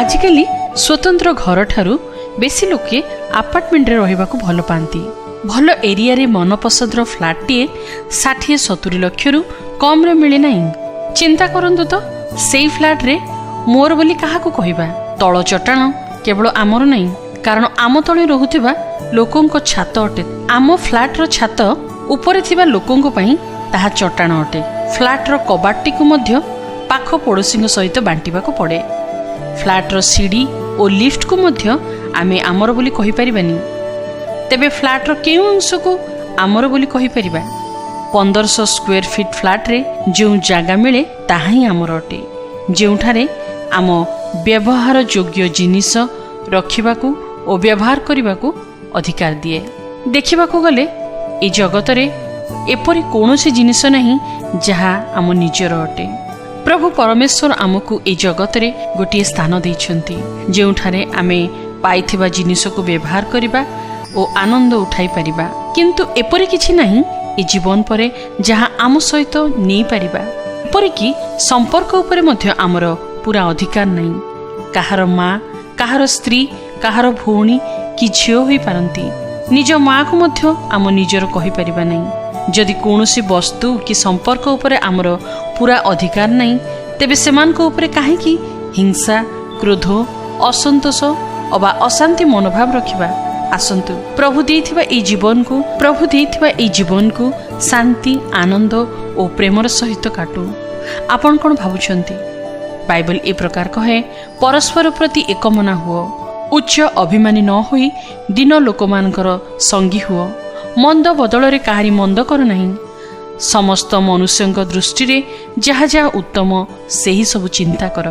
आजिकली स्वतंत्र घर ठारू बेसी लोके आपार्टमेंट रे रहिबाकू भल पाती। भल एरिया रे मनपसंदर फ्लाटटीए 60-70 लाख रु कम रे मिले नहीं। चिंता करंतु तो सेई फ्लाट रे मोर बोली काहाकू कहिबा। तଳ चट्टाण केवल आमर नहीं, कारण आम तले रहुथिबा लोकंको छात अटे। आम फ्लाट रो छात ऊपर थिबा लोकंको पई ताहा चट्टाण अटे। फ्लाट रो कबाटटी को मध्य पाख पड़ोसी सहित बांटिबाकू पड़े। फ्लाट रो सीढ़ी और लिफ्ट को मध्य आमे आमर बोली कहि परिबानी। तेबे फ्लाट रो केउ अंश को आमर बोली कहि परिबा। 1500 स्क्वायर फीट फ्लाट रे जो जागा मिले ताहा ही आमर अटे, जेउठारे आम व्यवहार योग्य जिनिस रखिबाकू और व्यवहार करिबाकू अधिकार दिए। देखिबाकू गले ए जगत रे एपरि कोनोसी जिनिस नहीं जहा आम निजर अटे। प्रभु परमेश्वर आमको ए जगत रे गोटे स्थान दैछंती, जेउठारे आमे पाइथिबा जिनिस को व्यवहार करिबा और आनंद उठाई परिबा। किंतु एपरि किछि नहीं ए जीवन परे जहा आम सहित नै परिबा। एपरि कि संपर्क उपरे मध्य आमर पूरा अधिकार नहीं। काहार माँ, काहार स्त्री, काहार भौणी कि झियो होई पारंती। निज माँ को मध्य आम निजर कहि परिबा नहीं। जदि कौनसी वस्तु कि संपर्क उपरे आमर पूरा अधिकार नहीं, तेबे सेमानको उपरे काहेकि हिंसा, क्रोध, असंतोष अबा अशांति मनोभाव रखिबा। आसंतु प्रभु देइथिबा ए जीवन को शांति, आनंद और प्रेमर सहित काटू। आपण कोन भाबुछंती? बाइबल ए प्रकार कहे, परस्पर प्रति एकमना हुओ, उच्च अभिमानी न होई दीन लोकमानकर संगी हुओ, मंद बदल रे काहारी मंद कर नहीं। समस्त मनुष्यंक दृष्टि रे जहा जहा उत्तम सेही सब चिंता कर।